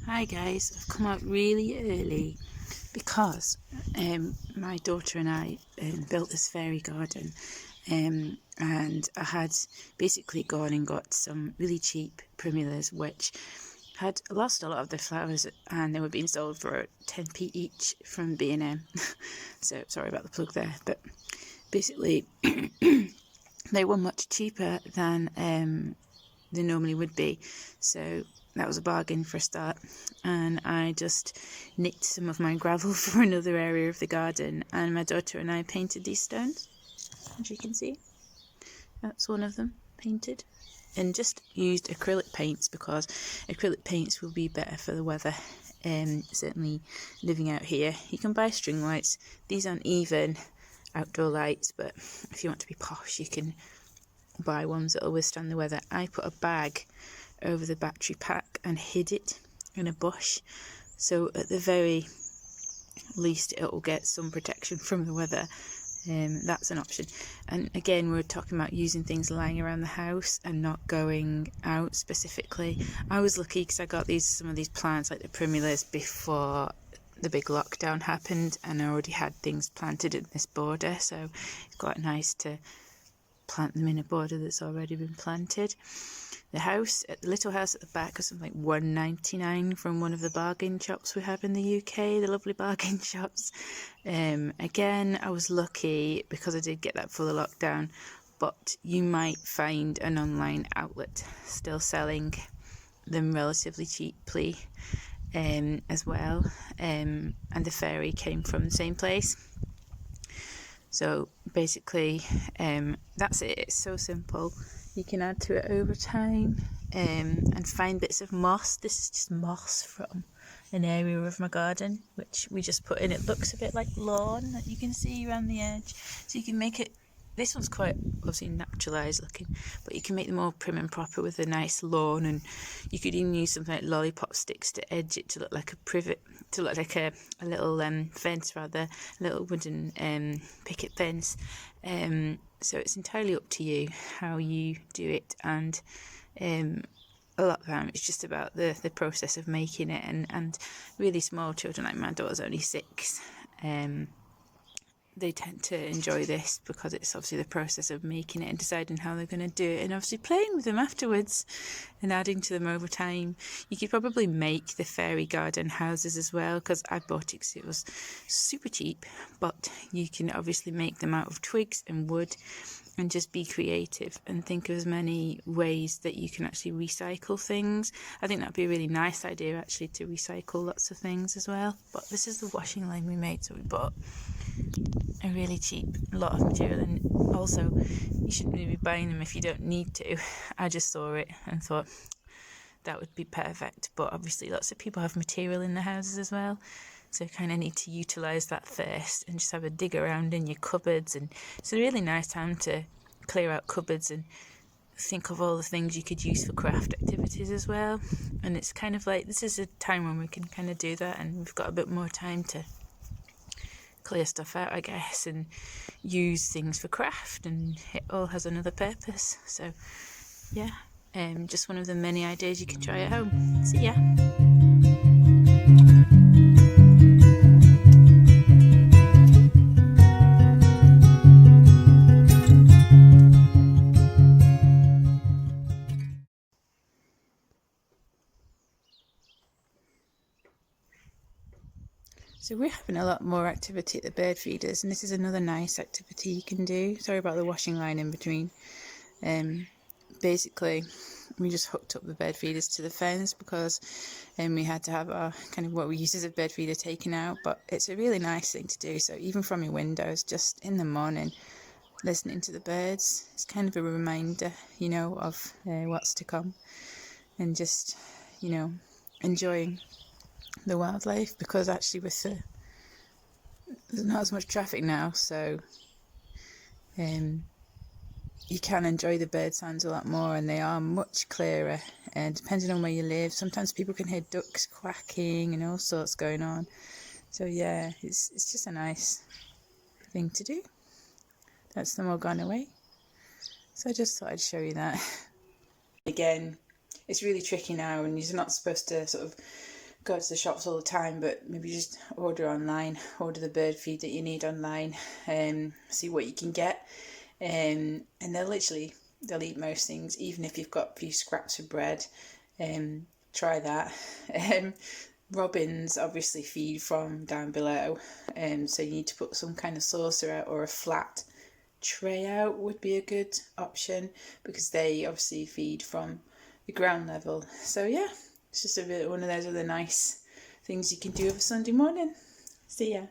Hi guys, I've come out really early because my daughter and I built this fairy garden, and I had basically gone and got some really cheap primulas which had lost a lot of their flowers and they were being sold for 10p each from B&M. So sorry about the plug there, but basically they were much cheaper than they normally would be, so that was a bargain for a start. And I just nicked some of my gravel for another area of the garden, and my daughter and I painted these stones, as you can see. That's one of them painted, and just used acrylic paints because acrylic paints will be better for the weather. Certainly living out here, you can buy string lights. These aren't even outdoor lights, but if you want to be posh you can buy ones that will withstand the weather. I put a bag over the battery pack and hid it in a bush, so at the very least it will get some protection from the weather. That's an option. And again, we're talking about using things lying around the house and not going out specifically. I was lucky because I got some of these plants like the primulas before the big lockdown happened, and I already had things planted in this border, so it's quite nice to plant them in a border that's already been planted. The little house at the back was something like £1.99 from one of the bargain shops we have in the UK, the lovely bargain shops. Again, I was lucky because I did get that for the lockdown, but you might find an online outlet still selling them relatively cheaply as well. And the fairy came from the same place. So basically, that's it. It's so simple. You can add to it over time and find bits of moss. This is just moss from an area of my garden, which we just put in. It looks a bit like lawn that you can see around the edge. So you can make it, this one's quite obviously naturalised looking, but you can make them all prim and proper with a nice lawn, and you could even use something like lollipop sticks to edge it to look like a privet, to look like a little fence rather, a little wooden picket fence. So it's entirely up to you how you do it, and a lot of time it's just about the process of making it, and really small children, like my daughter's only 6, they tend to enjoy this because it's obviously the process of making it and deciding how they're going to do it, and obviously playing with them afterwards and adding to them over time. You could probably make the fairy garden houses as well, because I bought it because it was super cheap, but you can obviously make them out of twigs and wood and just be creative and think of as many ways that you can actually recycle things. I think that'd be a really nice idea actually, to recycle lots of things as well. But this is the washing line we made, so we bought a really cheap lot of material, and also you shouldn't really be buying them if you don't need to. I just saw it and thought that would be perfect, but obviously lots of people have material in their houses as well, so you kind of need to utilise that first and just have a dig around in your cupboards. And it's a really nice time to clear out cupboards and think of all the things you could use for craft activities as well. And it's kind of like, this is a time when we can kind of do that, and we've got a bit more time to clear stuff out, I guess, and use things for craft, and it all has another purpose. So yeah, just one of the many ideas you can try at home. See ya. So we're having a lot more activity at the bird feeders, and this is another nice activity you can do. Sorry about the washing line in between. Basically, we just hooked up the bird feeders to the fence because we had to have our kind of what we use as a bird feeder taken out, but it's a really nice thing to do. So even from your windows, just in the morning, listening to the birds, it's kind of a reminder, of what's to come, and just, enjoying the wildlife, because actually there's not as much traffic now, so you can enjoy the bird sounds a lot more, and they are much clearer. And depending on where you live, sometimes people can hear ducks quacking and all sorts going on. So yeah, it's just a nice thing to do. That's them all gone away, so I just thought I'd show you that. Again, it's really tricky now, and you're not supposed to sort of go to the shops all the time, but maybe just order online, order the bird feed that you need online, see what you can get, and they'll eat most things, even if you've got a few scraps of bread. Try that. Robins obviously feed from down below, so you need to put some kind of saucer out, or a flat tray out would be a good option, because they obviously feed from the ground level. So yeah, it's just one of those other nice things you can do of a Sunday morning. See ya.